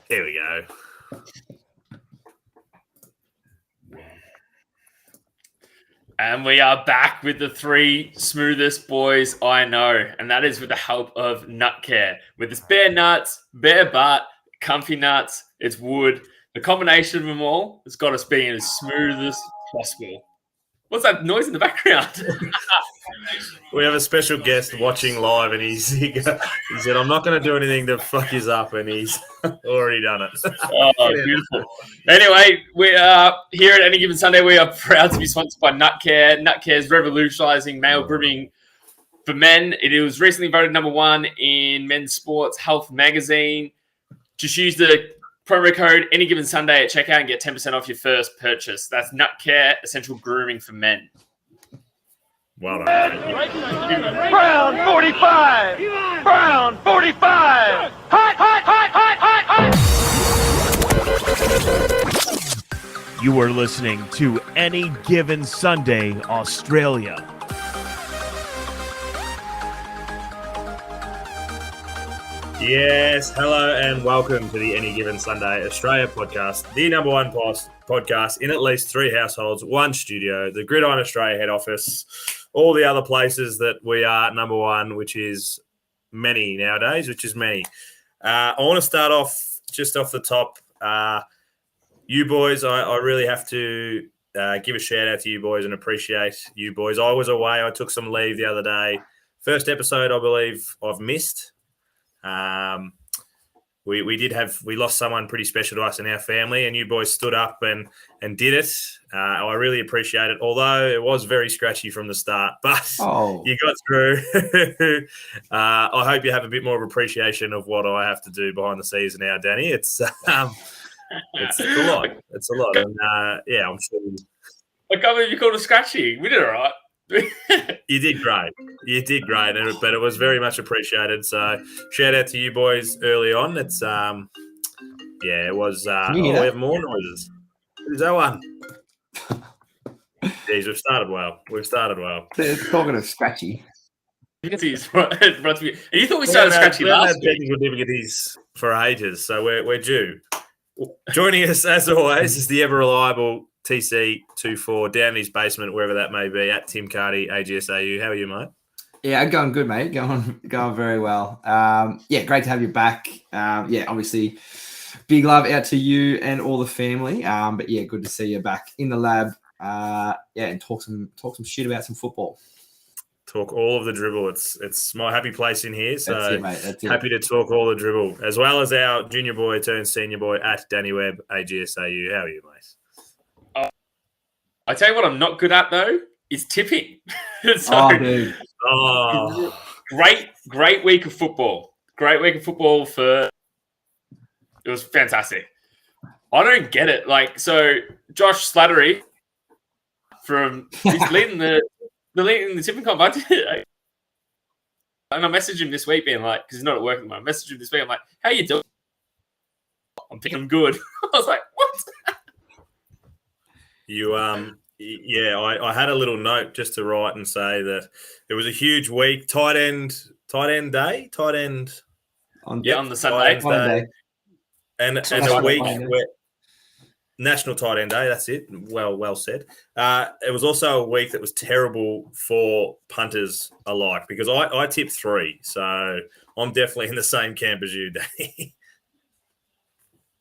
Here we go. And we are back with the three smoothest boys I know. And that is with the help of Nut Care. With its bare nuts, bare butt, comfy nuts, it's wood. The combination of them all has got us being as smooth as possible. What's that noise in the background? We have a special guest watching live, and he said, I'm not going to do anything to fuck you up, and he's already done it. Oh, beautiful. Anyway, we are here at Any Given Sunday. We are proud to be sponsored by Nut Care. Nut Care is revolutionising male grooming for men. It was recently voted number 1 in Men's Sports Health magazine. Just use the promo code Any Given Sunday at checkout and get 10% off your first purchase. That's Nut Care, essential grooming for men. Well done. Brown 45! Brown 45! Hot, hot, hot, hot, hot, hot! You are listening to Any Given Sunday, Australia. Yes, hello and welcome to the Any Given Sunday Australia podcast, the number one podcast in at least 3 households, 1 studio, the Gridiron Australia head office, all the other places that we are number 1, which is many nowadays, I want to start off just off the top. You boys, I really have to give a shout out to you boys and appreciate you boys. I was away. I took some leave the other day. First episode, I believe, I've missed. We lost someone pretty special to us in our family, and you boys stood up and did it. I really appreciate it, although it was very scratchy from the start, but you got through. I hope you have a bit more of appreciation of what I have to do behind the scenes now, Danny. It's a lot. It's a lot. And, I'm sure. I can't believe you called it scratchy. We did all right. You did great, but it was very much appreciated. So shout out to you boys early on. It's it was. We have more noises. Who's that one? Jeez, we've started well. It's talking of scratchy. You thought we started scratchy last week? Technical difficulties for ages, so we're due. Joining us as always is the ever reliable TC24 down in his basement, wherever that may be, at Tim Cardy, AGSAU. How are you, mate? Yeah, going good, mate. Going very well. Great to have you back. Obviously, big love out to you and all the family. Good to see you back in the lab. And talk some shit about some football. Talk all of the dribble. It's my happy place in here. So that's it, mate. That's it. Happy to talk all the dribble, as well as our junior boy turned senior boy at Danny Webb, AGSAU. How are you, mate? I tell you what I'm not good at, though, is tipping. Dude. Great week of football. It was fantastic. I don't get it. Josh Slattery he's leading the tipping comp. And I messaged him this week being like, because he's not at work at the moment. I messaged him this week. I'm like, how you doing? I'm thinking I'm good. I was like, what? I had a little note just to write and say that it was a huge week. Tight end on the Sunday. And a week where National Tight End Day, that's it. Well said. It was also a week that was terrible for punters alike because I tipped 3, so I'm definitely in the same camp as you, Danny.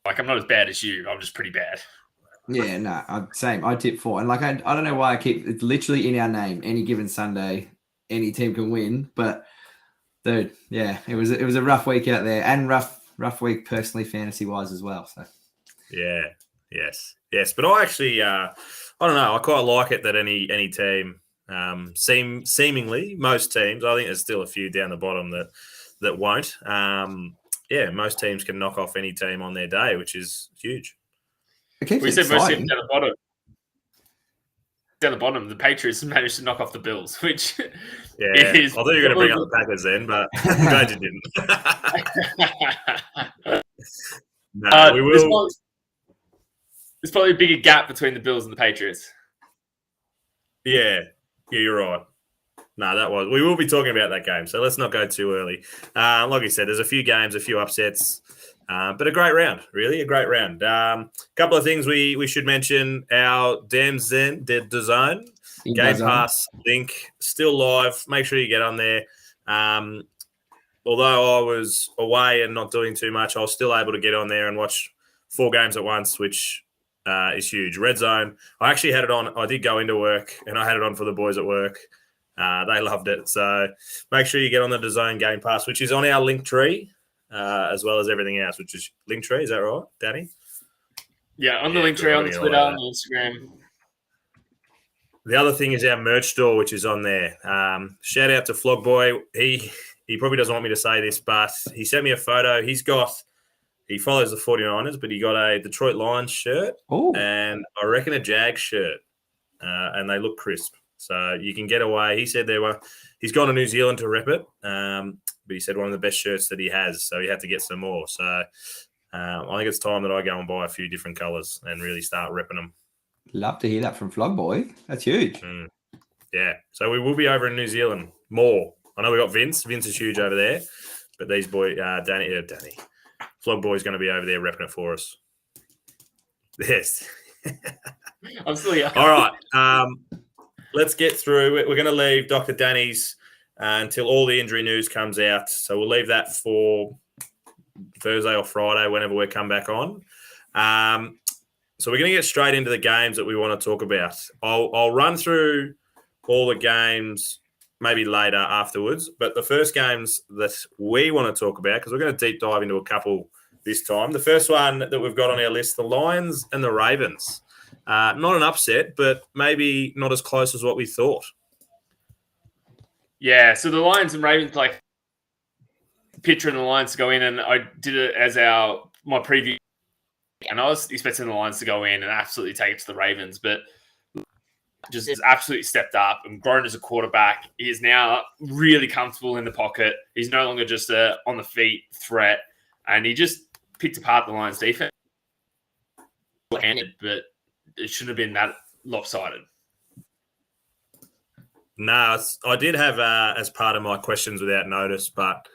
I'm not as bad as you. I'm just pretty bad. Yeah, no, same. I tip 4, and I don't know why it's literally in our name. Any given Sunday, any team can win. But dude, yeah, it was a rough week out there, and rough week personally, fantasy wise as well. So yeah, yes. But I actually, I don't know. I quite like it that any team, seemingly most teams. I think there's still a few down the bottom that won't. Most teams can knock off any team on their day, which is huge. We said most teams down the bottom. Down the bottom, the Patriots managed to knock off the Bills, which is... I thought you were going to bring up the Packers then, but I'm glad you didn't. No, we will... There's probably a bigger gap between the Bills and the Patriots. Yeah, you're right. No, we will be talking about that game, so let's not go too early. Like you said, there's a few games, a few upsets. But a great round, really, a great round. Couple of things we should mention. Our DAZN Game Pass link still live. Make sure you get on there. Although I was away and not doing too much, I was still able to get on there and watch 4 games at once, which is huge. Red Zone, I actually had it on. I did go into work and I had it on for the boys at work. They loved it. So make sure you get on the DAZN Game Pass, which is on our link tree, as well as everything else, which is link tree. Is that right, Danny? Yeah, on the link tree, on the Twitter, on the Instagram. The other thing is our merch store, which is on there. Shout out to Flogboy. He probably doesn't want me to say this, but he sent me a photo. He follows the 49ers, but he got a Detroit Lions shirt and I reckon a Jag shirt, and they look crisp. So you can get away. He said he's gone to New Zealand to rep it, but he said one of the best shirts that he has, so he had to get some more. So I think it's time that I go and buy a few different colours and really start repping them. Love to hear that from Flogboy. That's huge. Yeah. So we will be over in New Zealand more. I know we got Vince. Vince is huge over there, but these boys, Danny. Flogboy's going to be over there repping it for us. Yes. I'm still here. All right. Let's get through it. We're going to leave Dr. Danny's until all the injury news comes out. So we'll leave that for Thursday or Friday, whenever we come back on. So we're going to get straight into the games that we want to talk about. I'll run through all the games maybe later afterwards. But the first games that we want to talk about, because we're going to deep dive into a couple this time. The first one that we've got on our list, the Lions and the Ravens. Not an upset, but maybe not as close as what we thought. Yeah, so the Lions and Ravens, like, picturing the Lions to go in, and I did it as my preview, and I was expecting the Lions to go in and absolutely take it to the Ravens, but just has absolutely stepped up and grown as a quarterback. He is now really comfortable in the pocket. He's no longer just a on the feet threat, and he just picked apart the Lions defense. But it shouldn't have been that lopsided. No, I did have as part of my questions without notice, but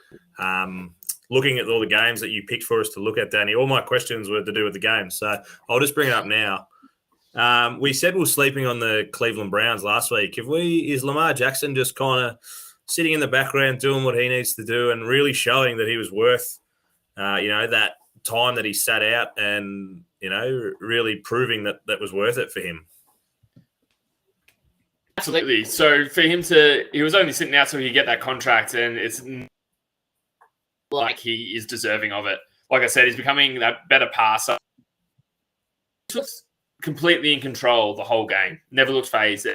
looking at all the games that you picked for us to look at, Danny, all my questions were to do with the game. So I'll just bring it up now. We said we were sleeping on the Cleveland Browns last week. Is Lamar Jackson just kind of sitting in the background doing what he needs to do and really showing that he was worth, that time that he sat out and, really proving that was worth it for him? Absolutely. So for him he was only sitting out so he could get that contract, and it's like he is deserving of it. Like I said, he's becoming that better passer. He was completely in control the whole game. Never looked phased.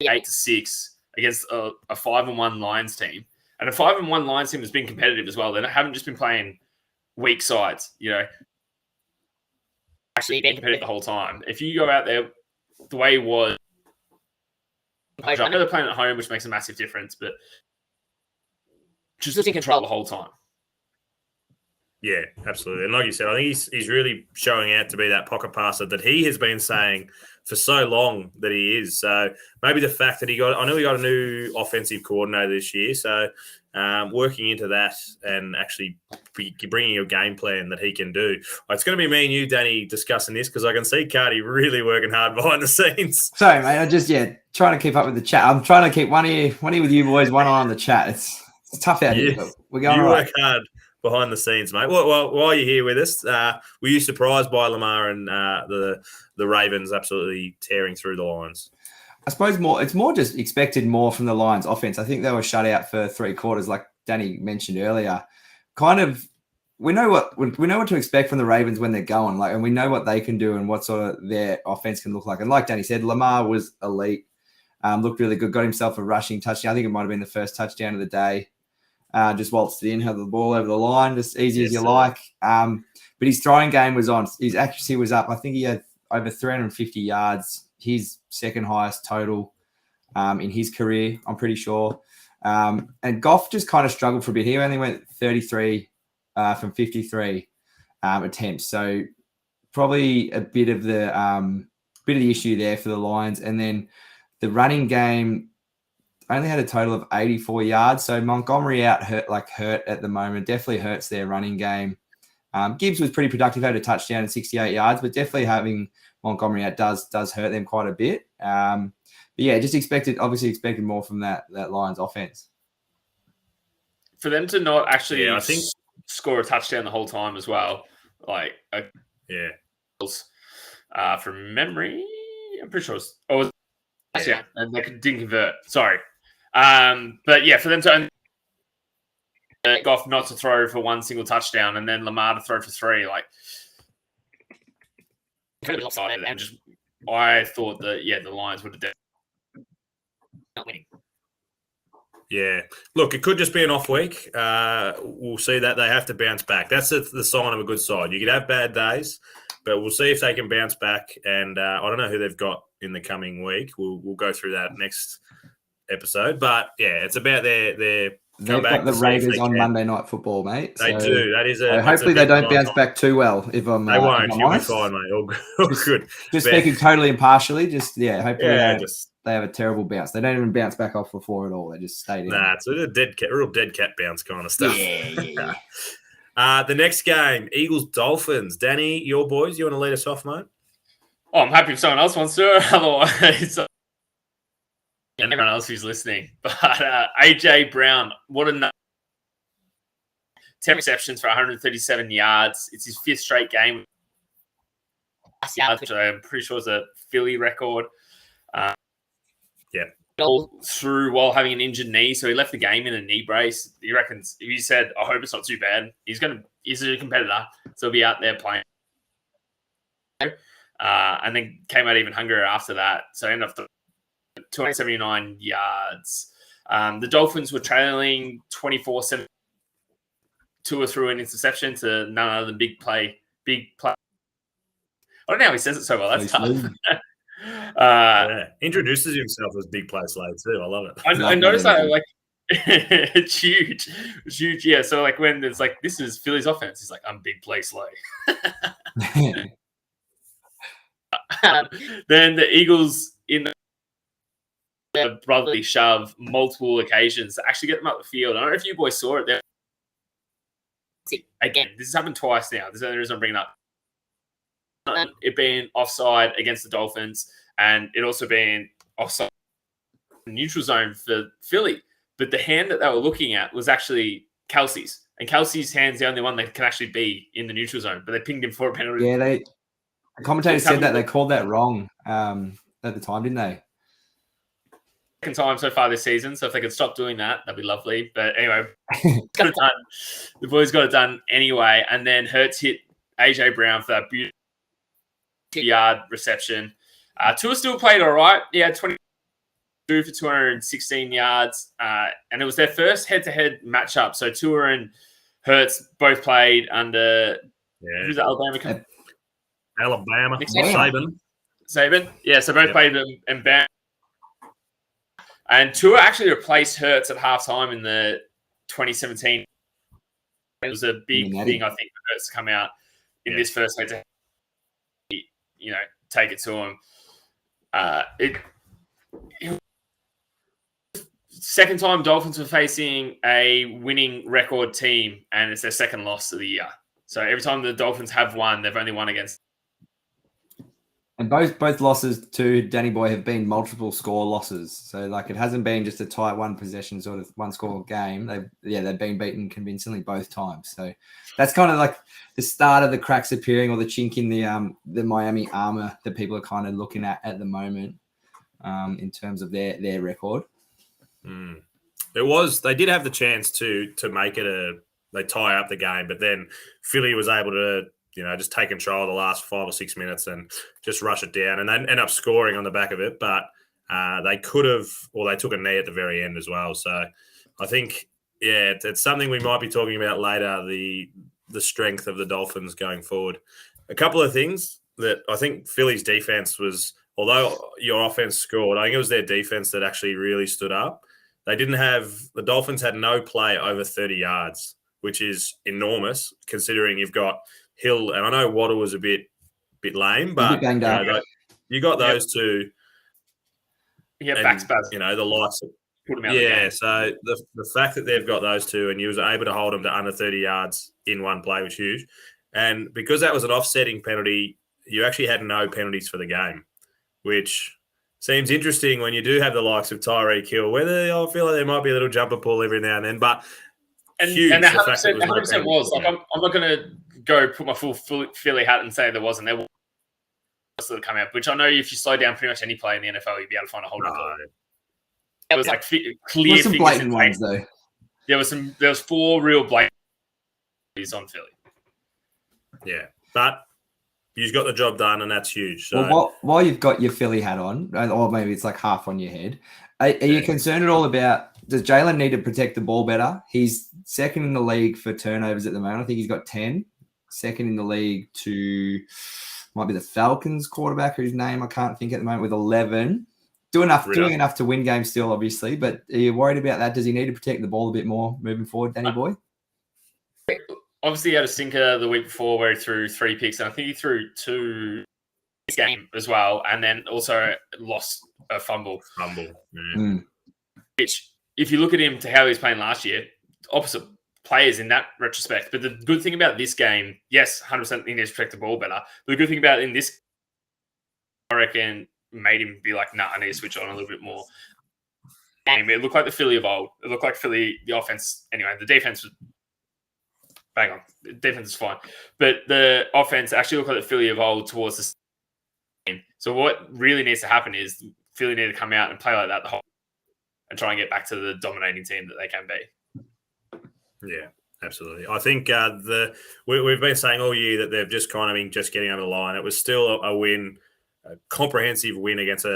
8-6 against a 5-1 Lions team. And a 5-1 Lions team has been competitive as well. They haven't just been playing weak sides, actually been competitive the whole time. If you go out there the way he was, I know they're playing at home, which makes a massive difference, but just in control the whole time. Yeah, absolutely. And like you said, I think he's really showing out to be that pocket passer that he has been saying for so long that he is. So maybe the fact that I know he got a new offensive coordinator this year. So working into that and actually bringing a game plan that he can do. It's going to be me and you, Danny, discussing this because I can see Cardi really working hard behind the scenes. Sorry, mate. I just, trying to keep up with the chat. I'm trying to keep one ear with you boys, one eye on the chat. It's tough out here, but we're going all right. You work hard behind the scenes, mate. Well, while you're here with us, were you surprised by Lamar and the Ravens absolutely tearing through the Lions? I suppose it's more just expected more from the Lions offense. I think they were shut out for 3 quarters, like Danny mentioned earlier. Kind of, we know what to expect from the Ravens when they're going, and we know what they can do and what sort of their offense can look like. And like Danny said, Lamar was elite, looked really good, got himself a rushing touchdown. I think it might have been the first touchdown of the day. Just waltzed it in, had the ball over the line, just easy as you like. But his throwing game was on. His accuracy was up. I think he had over 350 yards, his second highest total in his career, I'm pretty sure. And Goff just kind of struggled for a bit. He only went 33 from 53 attempts. So probably a bit of the issue there for the Lions. And then the running game, only had a total of 84 yards. So Montgomery hurt at the moment. Definitely hurts their running game. Gibbs was pretty productive, had a touchdown and 68 yards, but definitely having Montgomery out does hurt them quite a bit. But yeah, just expected more from that Lions offense. For them to not actually I think score a touchdown the whole time as well, from memory, I'm pretty sure it was and they didn't convert. Sorry. But yeah, for them to only Goff not to throw for one single touchdown and then Lamar to throw for 3, and just I thought that the Lions would have not winning. Yeah. Look, it could just be an off week. We'll see that they have to bounce back. That's the sign of a good side. You could have bad days, but we'll see if they can bounce back. And I don't know who they've got in the coming week. We'll go through that next episode. But yeah, it's about their They've got the Raiders on Monday Night Football, mate. They do. That is hopefully they don't bounce back too well. If I'm, they won't. If You'll be fine, mate. All good. Just speaking totally impartially. Hopefully they have a terrible bounce. They don't even bounce back off before at all. They just stayed in. Nah, it's a real dead cat bounce kind of stuff. Yeah. The next game, Eagles-Dolphins. Danny, your boys, you want to lead us off, mate? Oh, I'm happy if someone else wants to. Otherwise, and everyone else who's listening. But AJ Brown, what a 10 receptions for 137 yards. It's his 5th straight game. Which I'm pretty sure is a Philly record. All through while having an injured knee, so he left the game in a knee brace. He reckons, he said, I hope it's not too bad. He's a competitor, so he'll be out there playing. And then came out even hungrier after that. So ended up 279 yards. The Dolphins were trailing 24-7. Tua threw an interception to none other than big play. I don't know how he says it so well. That's tough. Introduces himself as Big Play Slade too. I love it. I noticed that it's huge. It's huge. Yeah. So when it's this is Philly's offense, he's like, I'm Big Play Slade. Then the Eagles in the brotherly shove multiple occasions to actually get them up the field. I don't know if you boys saw it there. Again, this has happened twice now. There's only reason I'm bringing it up. It being offside against the Dolphins, and it also being offside in the neutral zone for Philly. But the hand that they were looking at was actually Kelsey's, and Kelsey's hand's the only one that can actually be in the neutral zone. But they pinged him for a penalty. Yeah, the commentators said that they called that wrong at the time, didn't they? Second time so far this season, so if they could stop doing that, that'd be lovely. But anyway, got it done. The boys got it done anyway, and then Hurts hit AJ Brown for that beautiful yard reception. Tua still played all right. Yeah, 22 for 216 yards. And it was their first head-to-head matchup. So Tua and Hurts both played under who's the Alabama? Alabama. Saban. Yeah, so both played and Bam. And Tua actually replaced Hurts at halftime in the 2017. It was a big thing, I think, for Hurts to come out in this first head-to-head. Take it to him. Second time Dolphins were facing a winning record team, and it's their second loss of the year. So every time the Dolphins have won, they've only won against. And both losses to Danny Boy have been multiple score losses. So it hasn't been just a tight one possession sort of one score game. They've been beaten convincingly both times. So that's kind of the start of the cracks appearing, or the chink in the Miami armor that people are kind of looking at the moment in terms of their record. They did have the chance to make it they tie up the game, but then Philly was able to just take control of the last 5 or 6 minutes and just rush it down, and they end up scoring on the back of it. But they could have, or they took a knee at the very end as well. So I think, it's something we might be talking about later, the strength of the Dolphins going forward. A couple of things that I think Philly's defense was, although your offense scored, I think it was their defense that actually really stood up. The Dolphins had no play over 30 yards, which is enormous considering you've got Hill, and I know Waddle was a bit lame, but you got those two. Yeah, back spasm. The likes of, put him out of the Yeah, game. so the fact that they've got those two and you was able to hold them to under 30 yards in one play was huge. And because that was an offsetting penalty, you actually had no penalties for the game, which seems interesting when you do have the likes of Tyreek Hill, whether I feel like there might be a little jumper pull every now and then, but huge. And The fact that 100%, there was no 100% penalty. was. Like, I'm not going to go put my full Philly hat and say there wasn't. There was that come out, which I know if you slow down pretty much any play in the NFL, you'd be able to find a holding call. It was like clear. There's some blatant ones though. There was 4 real blatant on Philly. Yeah, but you've got the job done, and that's huge. So. Well, while you've got your Philly hat on, or maybe it's like half on your head, are you concerned at all about, does Jalen need to protect the ball better? He's second in the league for turnovers at the moment. I think he's got 10. Second in the league to, might be the Falcons quarterback, whose name I can't think at the moment, with 11. Doing enough to win games still, obviously, but are you worried about that? Does he need to protect the ball a bit more moving forward, Danny Boy? Obviously, he had a stinker the week before where he threw 3 picks, and I think he threw 2 this game as well, and then also lost a fumble. Which, if you look at him to how he was playing last year, opposite players in that retrospect. But the good thing about this game, yes, 100% he needs to protect the ball better. But the good thing about it in this, I reckon, made him be like, nah, I need to switch on a little bit more. It looked like the Philly of old. It looked like Philly, the offense. Anyway, the defense was bang on. The defense is fine. But the offense actually looked like the Philly of old towards the game. So what really needs to happen is Philly need to come out and play like that the whole and try and get back to the dominating team that they can be. Yeah, absolutely. I think we've been saying all year that they've just kind of been just getting over the line. It was still a win, a comprehensive win against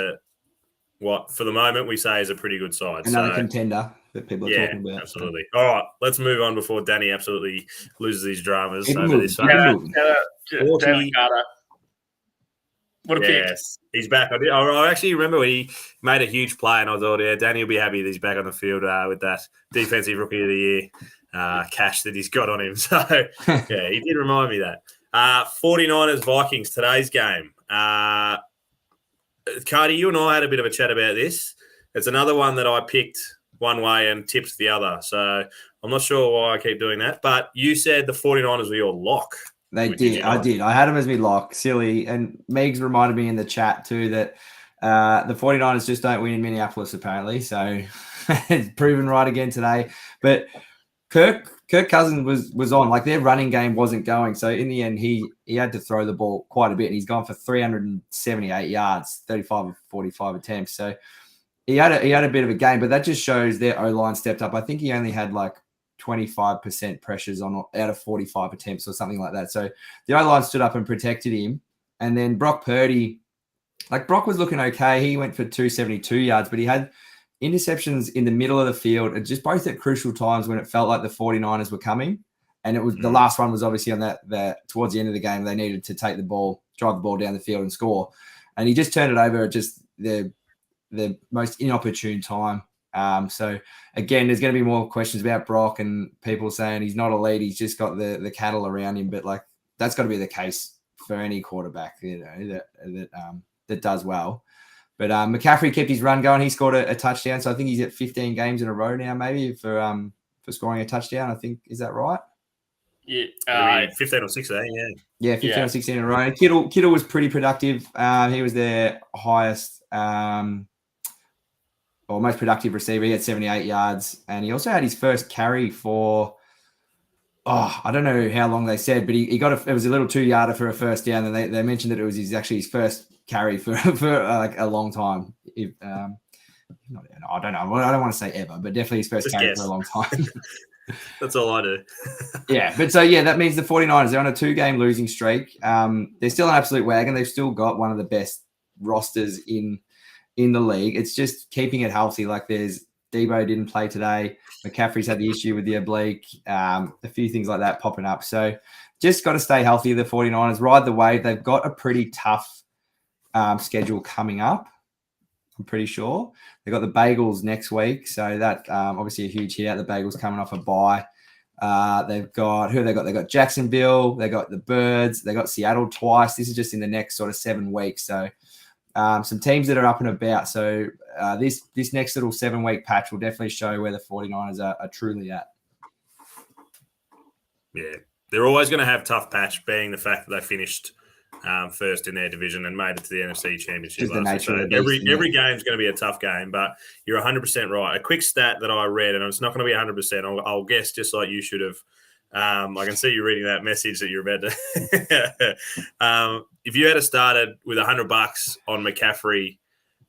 what for the moment we say is a pretty good side. Another contender that people are talking about. Absolutely. All right, let's move on before Danny absolutely loses his dramas over this one. Jalen Carter. What a pick. Yes, he's back. I actually remember when he made a huge play, and I thought, yeah, Danny will be happy that he's back on the field with that defensive rookie of the year cash that he's got on him. So, yeah, he did remind me that. 49ers Vikings, today's game. Cardi, you and I had a bit of a chat about this. It's another one that I picked one way and tipped the other. So I'm not sure why I keep doing that. But you said the 49ers were your lock. They did. I did. I had them as my lock. Silly. And Megs reminded me in the chat too that the 49ers just don't win in Minneapolis, apparently. So it's proven right again today. But Kirk Cousins was on. Like, their running game wasn't going. So in the end, he had to throw the ball quite a bit. And he's gone for 378 yards, 35 of 45 attempts. So he had a bit of a game. But that just shows their O-line stepped up. I think he only had like 25% pressures out of 45 attempts or something like that. So the O-line stood up and protected him. And then Brock Purdy, like, Brock was looking okay. He went for 272 yards, but he had interceptions in the middle of the field, and just both at crucial times when it felt like the 49ers were coming. And it was the last one was obviously on that towards the end of the game. They needed to take the ball, drive the ball down the field and score. And he just turned it over at just the most inopportune time. So again, there's going to be more questions about Brock and people saying he's not elite. He's just got the cattle around him. But like, that's got to be the case for any quarterback, you know, that does well. But McCaffrey kept his run going. He scored a touchdown. So I think he's at 15 games in a row now, maybe for scoring a touchdown. I think, is that right? Yeah, 15 or 16. Yeah, 15 or 16 in a row. Kittle was pretty productive. He was their highest or most productive receiver. He had 78 yards, and he also had his first carry for, I don't know how long they said, but he got it was a little 2-yarder for a first down, and they mentioned that it was his first carry for like a long time. I don't know. I don't want to say ever, but definitely his first carry for a long time. That's all I do. Yeah, but so, yeah, that means the 49ers, they're on a 2-game losing streak. They're still an absolute wagon. They've still got one of the best rosters in the league. It's just keeping it healthy. Like, there's Debo didn't play today. McCaffrey's had the issue with the oblique, a few things like that popping up. So just got to stay healthy, the 49ers. Ride the wave. They've got a pretty tough schedule coming up, I'm pretty sure. They've got the Bagels next week. So that obviously a huge hit out. The Bagels coming off a bye. They've got, who have they got? They've got Jacksonville. They got the Birds. They got Seattle twice. This is just in the next sort of 7 weeks. So some teams that are up and about. So this next little 7-week patch will definitely show where the 49ers are truly at. Yeah, they're always going to have tough patch, being the fact that they finished first in their division and made it to the NFC Championship. Just the nature of the beast, every game's going to be a tough game, but you're 100% right. A quick stat that I read, and it's not going to be 100%. I'll guess just like you should have. I can see you reading that message that you're about to. If you had started with $100 on McCaffrey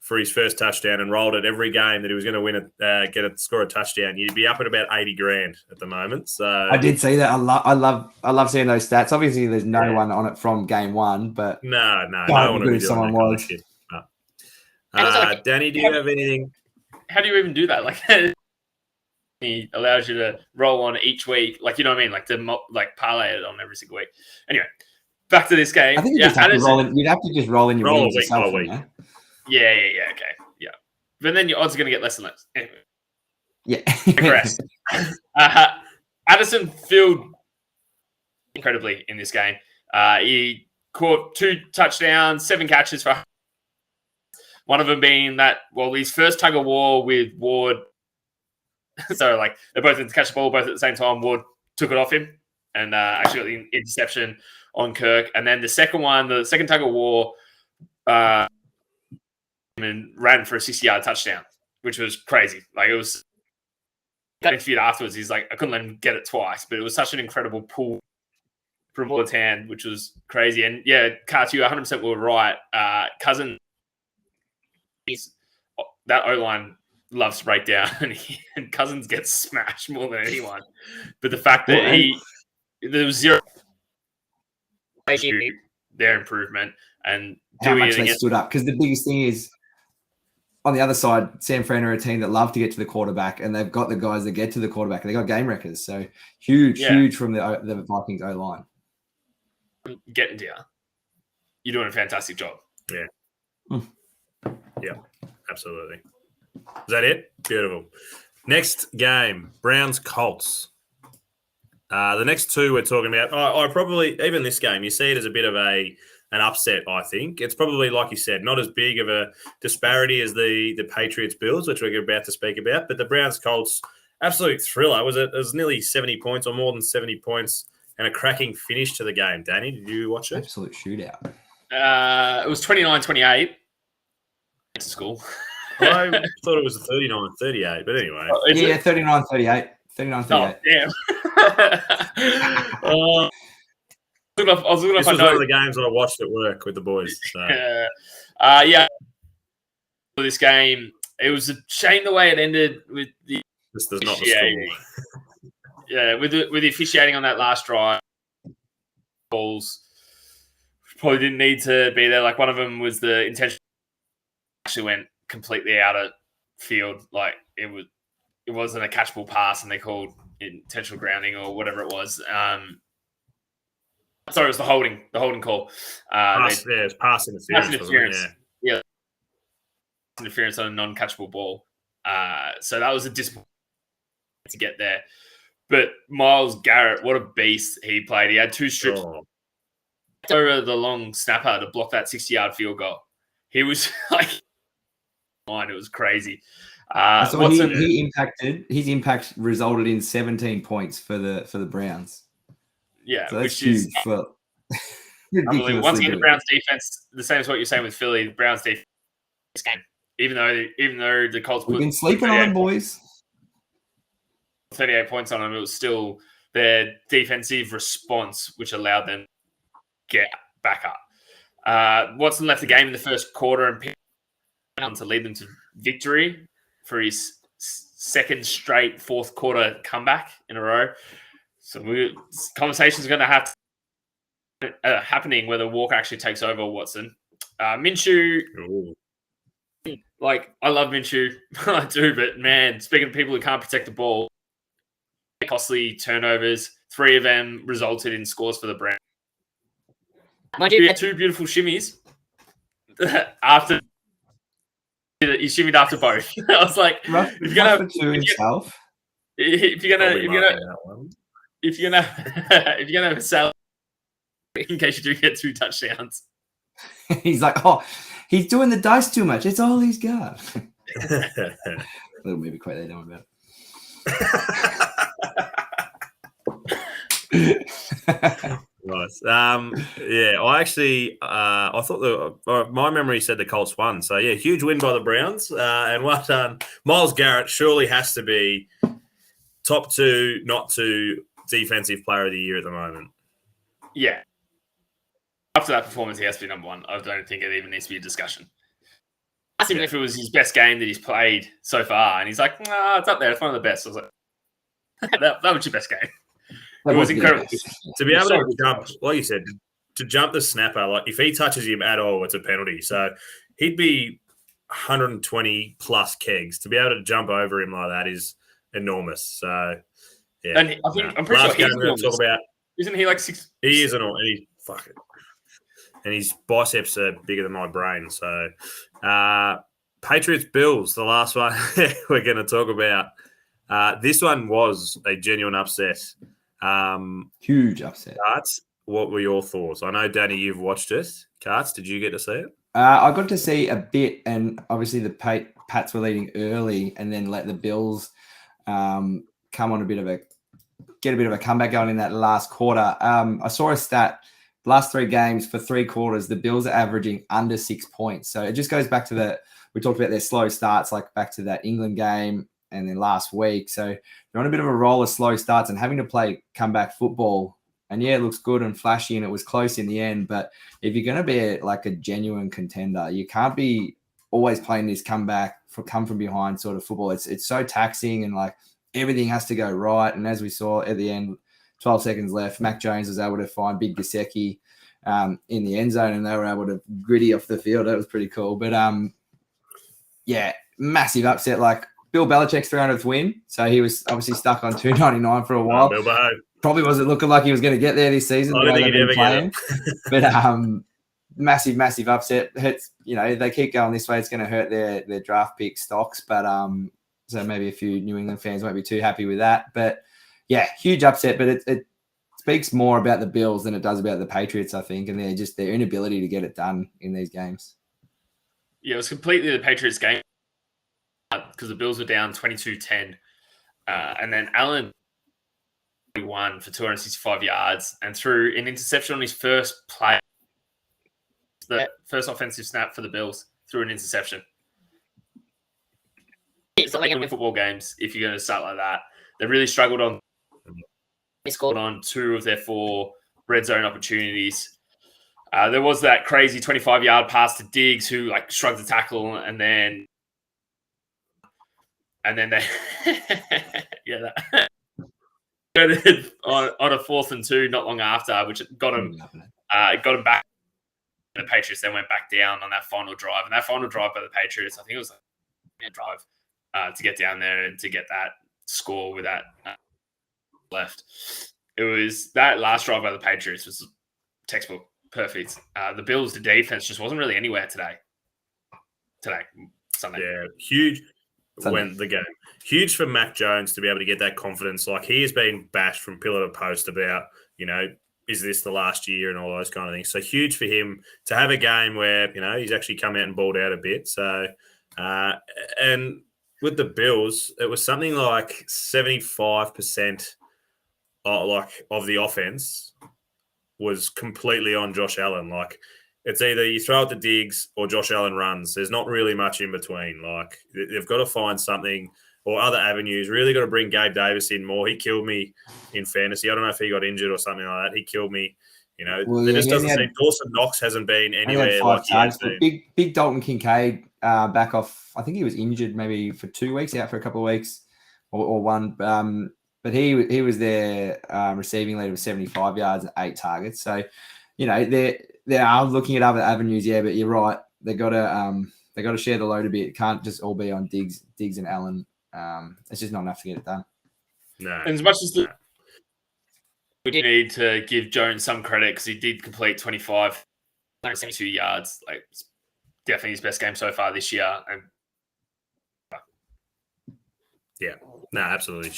for his first touchdown and rolled it every game that he was going to win it, score a touchdown, you'd be up at about $80,000 at the moment. So I did see that. I love seeing those stats. Obviously, there's no one on it from game one, but no one would if someone was. Danny, do you have anything? How do you even do that? Like, he allows you to roll on each week, like, you know what I mean, like to parlay it on every single week. Anyway, back to this game. I think you'd have to just roll in your wins yourself. Yeah, okay, yeah. But then your odds are going to get less and less. Anyway. Yeah. Digress. Addison filled incredibly in this game. He caught 2 touchdowns, 7 catches for. One of them being his first tug of war with Ward. So, like, they both had to catch the ball both at the same time. Ward took it off him and actually got the interception on Kirk. And then the second tug of war, and ran for a 60-yard touchdown, which was crazy. Like, it was that interviewed afterwards. He's like, I couldn't let him get it twice, but it was such an incredible pull from Ward's hand, which was crazy. And yeah, Carter, you 100% were right. Cousins, that O-line loves to break down, and Cousins gets smashed more than anyone. But the fact that there was zero their improvement and how much they stood up, because the biggest thing is on the other side, San Fran are a team that love to get to the quarterback, and they've got the guys that get to the quarterback, and they got game wreckers. So huge from the Vikings O-line. Getting to you. You're doing a fantastic job. Yeah. Yeah, absolutely. Is that it? Beautiful. Next game, Browns-Colts. The next two we're talking about, I probably, even this game, you see it as a bit of an upset, I think. It's probably, like you said, not as big of a disparity as the Patriots-Bills, which we're about to speak about, but the Browns-Colts, absolute thriller. It was nearly 70 points or more than 70 points and a cracking finish to the game. Danny, did you watch it? Absolute shootout. It was 29-28. To school. I thought it was 39-38, but anyway. Yeah, 39-38. 39-38. Oh, damn. I was looking this was one of the games that I watched at work with the boys. So. Yeah. For this game, it was a shame the way it ended with the. This is not the school. Yeah, with the officiating on that last drive, balls probably didn't need to be there. Like, one of them was the intention. Actually went completely out of field. Like, it wasn't a catchable pass, and they called intentional grounding or whatever it was. Sorry, it was the holding call. It's pass interference. Yeah, interference on a non-catchable ball. So that was a disappointment to get there. But Myles Garrett, what a beast he played. He had 2 strips over the long snapper to block that 60-yard field goal. He was like, it was crazy. So his impact resulted in 17 points for the Browns. Yeah, so that's which huge is for once again, the Browns defense, the same as what you're saying with Philly, the Browns defense game. Even though the Colts we've been sleeping on them, boys. 38 points on them, it was still their defensive response which allowed them to get back up. Watson left the game in the first quarter and picked to lead them to victory for his second straight fourth quarter comeback in a row. So conversations are going to have to happening whether Walker actually takes over Watson. Minshew, like, I love Minshew, I do, but man, speaking of people who can't protect the ball, costly turnovers, 3 of them resulted in scores for the Browns. He had 2 beautiful shimmies after. He shimmied after both. I was like, if you're gonna have a sell in case you do get 2 touchdowns. He's like, He's doing the dice too much. It's all he's got. Little movie quote they know about. Nice. I actually, I thought my memory said the Colts won. So yeah, huge win by the Browns, and well done, Myles Garrett. Surely has to be top 2, not 2 defensive player of the year at the moment. Yeah. After that performance, he has to be number 1. I don't think it even needs to be a discussion. Even if it was his best game that he's played so far, and he's like, "Nah, it's up there. It's one of the best." I was like, "That was your best game." It was incredible to be able to jump, like you said, to jump the snapper. Like if he touches him at all, it's a penalty. So he'd be 120 plus kegs. To be able to jump over him like that is enormous. So yeah, and I'm pretty sure he's going to talk about. Isn't he like 6? He is and he fuck it. And his biceps are bigger than my brain. So, Patriots Bills, the last one we're going to talk about. This one was a genuine upset. Huge upset. Karts, what were your thoughts? I know, Danny, you've watched it. Karts, did you get to see it? I got to see a bit, and obviously the Pats were leading early, and then let the Bills come on get a bit of a comeback going in that last quarter. I saw a stat. Last 3 games for 3 quarters, the Bills are averaging under 6 points. So it just goes back to we talked about their slow starts, like back to that England game and then last week. So they're on a bit of a roll of slow starts and having to play comeback football. And yeah, it looks good and flashy and it was close in the end. But if you're going to be a genuine contender, you can't be always playing this come from behind sort of football. It's so taxing and like everything has to go right. And as we saw at the end, 12 seconds left, Mac Jones was able to find Big Gesicki in the end zone and they were able to gritty off the field. That was pretty cool. But yeah, massive upset. Like Bill Belichick's 300th win. So he was obviously stuck on 299 for a while. Probably wasn't looking like he was going to get there this season. I don't think he'd ever get it. But massive upset. Hurts, they keep going this way. It's going to hurt their draft pick stocks. But so maybe a few New England fans won't be too happy with that. But yeah, huge upset, but it speaks more about the Bills than it does about the Patriots, I think, and their inability to get it done in these games. Yeah, it was completely the Patriots game because the Bills were down 22-10. And then Allen won for 265 yards and threw an interception on his first play. The first offensive snap for the Bills, threw an interception. It's like in football games, if you're going to start like that. They really struggled on. They scored on 2 of their 4 red zone opportunities. There was that crazy 25-yard pass to Diggs, who shrugged the tackle, and then they on a 4th and 2 not long after, which got him back. The Patriots then went back down on that final drive, and that final drive by the Patriots, I think it was a drive to get down there and to get that score with that. Left. It was that last drive by the Patriots was textbook perfect. The Bills' defense just wasn't really anywhere today, Sunday. Yeah, huge. When the game, huge for Mac Jones to be able to get that confidence. Like he has been bashed from pillar to post about, is this the last year and all those kind of things. So huge for him to have a game where he's actually come out and balled out a bit. So and with the Bills, it was something like 75%. Of the offense was completely on Josh Allen. Like it's either you throw it to Diggs or Josh Allen runs. There's not really much in between. Like they've got to find something or other avenues. Really got to bring Gabe Davis in more. He killed me in fantasy. I don't know if he got injured or something like that. He killed me. There just doesn't seem. Dawson Knox hasn't been anywhere like he has been. Big Dalton Kincaid back off. I think he was injured maybe for 2 weeks, out for a couple of weeks or one. But he was their receiving leader with 75 yards and 8 targets. So, they are looking at other avenues, yeah. But you're right; they got to share the load a bit. It can't just all be on Diggs and Allen. It's just not enough to get it done. No. And as much as we need to give Jones some credit because he did complete 25, 72 yards. Definitely his best game so far this year. And Yeah. No, absolutely.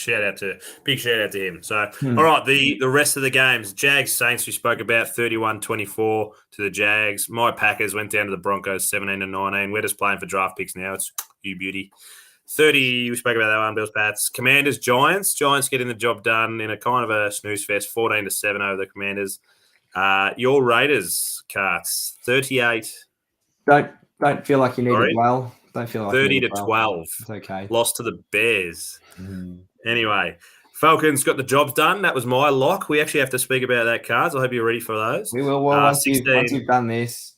Big shout out to him. So, all right, the rest of the games, Jags Saints, we spoke about 31-24 to the Jags. My Packers went down to the Broncos 17-19. We're just playing for draft picks now. It's you beauty. 30, we spoke about that one, Bills Pats. Commanders Giants. Giants getting the job done in a kind of a snooze fest, 14-7 over the Commanders. Your Raiders, Carts, 38. Don't feel like you need Sorry? it well. Don't feel like 30 you need to it well. 12. It's okay. Lost to the Bears. Anyway, Falcons got the job done. That was my lock. We actually have to speak about that, Cards. I hope you're ready for those. We will once you've done this.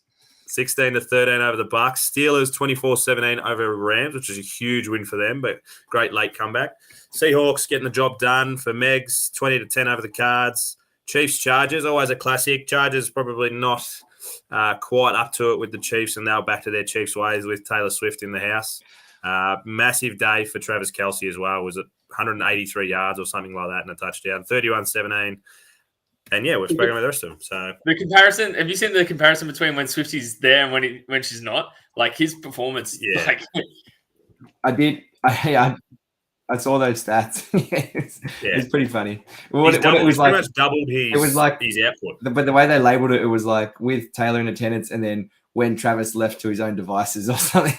16-13 over the Bucks. Steelers 24-17 over Rams, which is a huge win for them, but great late comeback. Seahawks getting the job done for Megs, 20-10 over the Cards. Chiefs Chargers, always a classic. Chargers probably not quite up to it with the Chiefs, and they're back to their Chiefs ways with Taylor Swift in the house. Massive day for Travis Kelce as well. Was it 183 yards or something like that and a touchdown? 31-17. And yeah, we're spoken with the rest of them. So the comparison, have you seen the comparison between when Swifty's there and when she's not? Like his performance. Yeah. Like, I did. I saw those stats. It's pretty funny. Pretty much doubled his, it was like his output. But the way they labeled it, it was like with Taylor in attendance, and then when Travis left to his own devices or something.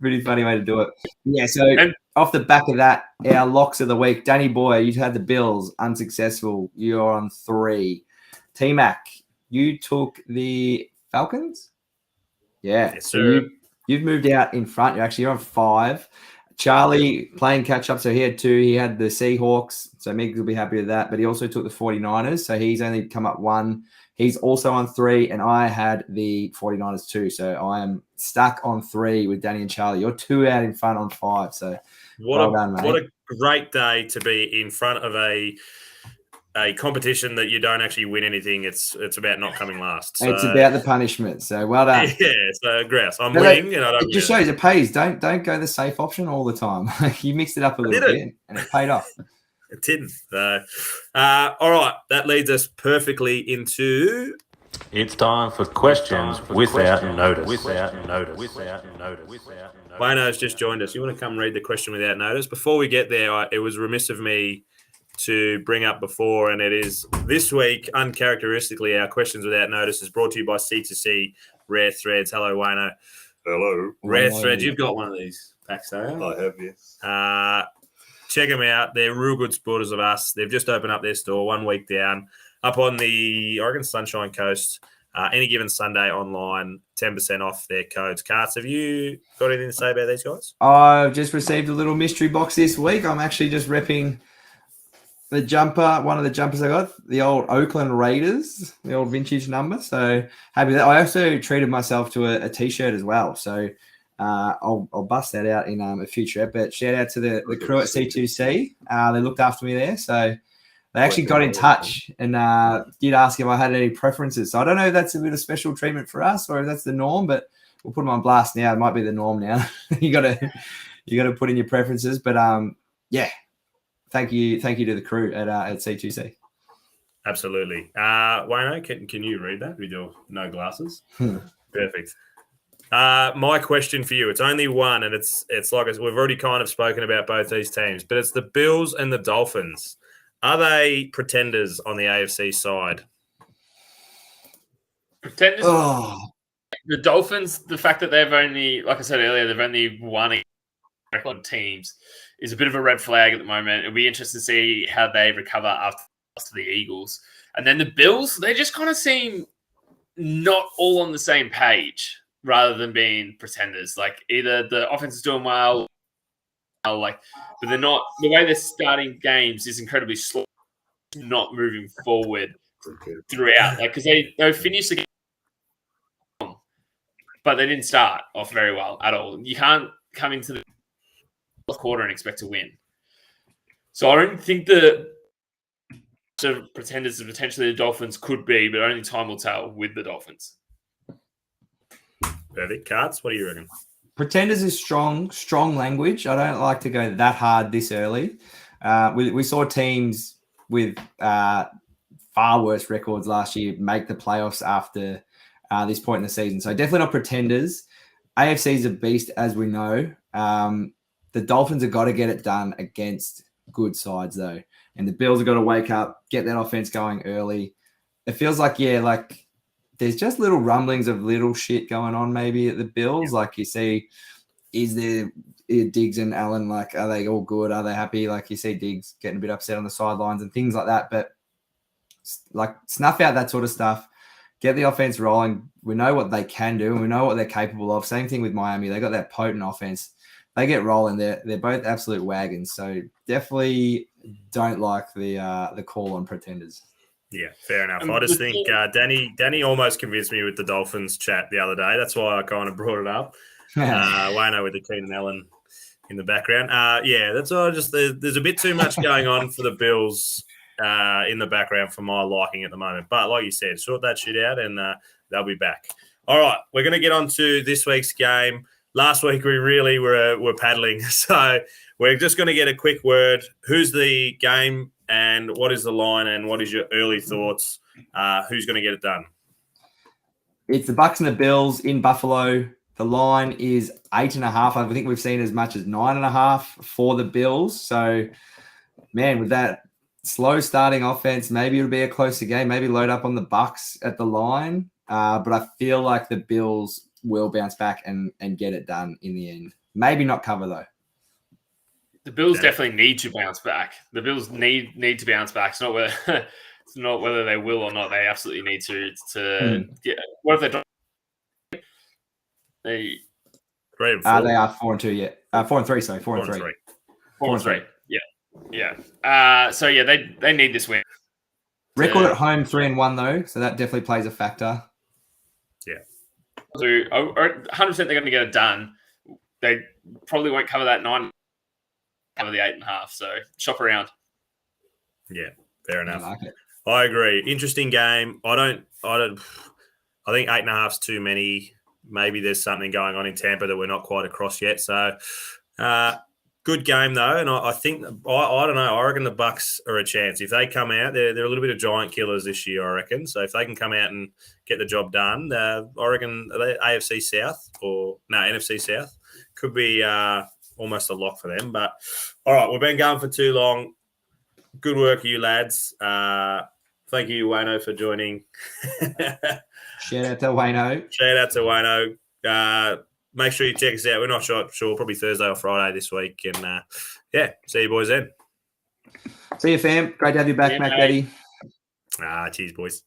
Pretty funny way to do it. Yeah. So off the back of that, our locks of the week. Danny Boy, you had the Bills, unsuccessful. You're on 3. T-Mac, you took the Falcons. Yeah. Yes, so you've moved out in front. You're on 5. Charlie playing catch up, so he had 2. He had the Seahawks, so Miggs will be happy with that. But he also took the 49ers, so he's only come up 1. He's also on 3, and I had the 49ers too. So I am stuck on 3 with Danny and Charlie. You're 2 out in front on 5. So well done, mate. What a great day to be in front of a competition that you don't actually win anything. It's about not coming last. So. It's about the punishment. So well done. Yeah, so grouse. I'm winning, and I don't. It just shows it pays. Don't go the safe option all the time. You mixed it up a little bit, and it paid off. It didn't. All right, that leads us perfectly into. It's time for questions without notice. Wayno's just joined us. You want to come read the question without notice? Before we get there, it was remiss of me to bring up before, and it is this week, uncharacteristically, our questions without notice is brought to you by C2C Rare Threads. Hello, Wayno. Hello. Rare Threads. You've got one of these packs, don't you? I have, yes. Check them out. They're real good supporters of us. They've just opened up their store 1 week down up on the Oregon Sunshine Coast. Any given Sunday online, 10% off their codes. Carts, have you got anything to say about these guys? I've just received a little mystery box this week. I'm actually just repping the jumper, one of the jumpers I got, the old Oakland Raiders, the old vintage number. So happy with that. I also treated myself to a T-shirt as well. So I'll bust that out in a future ep. But shout out to the crew at C2C. They looked after me there. So they actually got in touch and did ask if I had any preferences. So I don't know if that's a bit of special treatment for us or if that's the norm, but we'll put them on blast now. It might be the norm now. you got to put in your preferences. But yeah. Thank you to the crew at C2C. Absolutely. Wayno, can you read that with your no glasses? Perfect. My question for you, it's only one, and it's like we've already kind of spoken about both these teams, but it's the Bills and the Dolphins. Are they pretenders on the AFC side? Pretenders? Oh. The Dolphins, the fact that they've only, like I said earlier, they've only won record teams is a bit of a red flag at the moment. It'll be interesting to see how they recover after the Eagles. And then the Bills, they just kind of seem not all on the same page rather than being pretenders. Like either the offense is doing well, but they're not. The way they're starting games is incredibly slow, not moving forward throughout. Like because they finished the game, but they didn't start off very well at all. You can't come into the fourth quarter and expect to win. So I don't think the pretenders potentially the Dolphins could be, but only time will tell with the Dolphins. Perfect. Carts, what do you reckon? Pretenders is strong language. I don't like to go that hard this early. We saw teams with far worse records last year make the playoffs after this point in the season. So definitely not pretenders. AFC is a beast, as we know. The Dolphins have got to get it done against good sides, though. And the Bills have got to wake up, get that offense going early. It feels like, there's just little rumblings of little shit going on maybe at the Bills. Like you see, is there Diggs and Allen, like, are they all good? Are they happy? Like you see Diggs getting a bit upset on the sidelines and things like that. But like snuff out that sort of stuff. Get the offense rolling. We know what they can do and we know what they're capable of. Same thing with Miami. They got that potent offense. They get rolling. They're both absolute wagons. So definitely don't like the call on pretenders. Yeah, fair enough. I just think Danny almost convinced me with the Dolphins chat the other day. That's why I kind of brought it up. Wayno with the Keenan Allen in the background. That's all. There's a bit too much going on for the Bills in the background for my liking at the moment. But like you said, sort that shit out and they'll be back. All right, we're going to get on to this week's game. Last week we really were paddling, so we're just going to get a quick word. Who's the game and what is the line and what is your early thoughts? Who's going to get it done? It's the Bucks and the Bills in Buffalo. The line is 8.5. I think we've seen as much as 9.5 for the Bills. So, man, with that slow starting offense, maybe it'll be a closer game. Maybe load up on the Bucks at the line. But I feel like the Bills will bounce back and get it done in the end. Maybe not cover, though. The Bills definitely need to bounce back. The Bills need to bounce back. It's not whether they will or not. They absolutely need to get. What if they 3 and 4. They are 4-2 yet. 4-3. Sorry, 4-3. 4-3. Yeah. So they need this win. Record at home 3-1 though, so that definitely plays a factor. Yeah. So 100% they're going to get it done. They probably won't cover that 9. Cover the 8.5. So shop around. Yeah, fair enough. I like it. I agree. Interesting game. I think 8.5's too many. Maybe there's something going on in Tampa that we're not quite across yet. So, good game though, and I think I don't know. I reckon the Bucks are a chance if they come out. They're a little bit of giant killers this year, I reckon. So if they can come out and get the job done, I reckon AFC South or NFC South could be almost a lock for them. But all right, we've been going for too long. Good work, you lads. Thank you, Wayno, for joining. Shout out to Wayno. Make sure you check us out. We're not sure, probably Thursday or Friday this week. And, see you boys then. See you, fam. Great to have you back, Mac Daddy. Cheers, boys.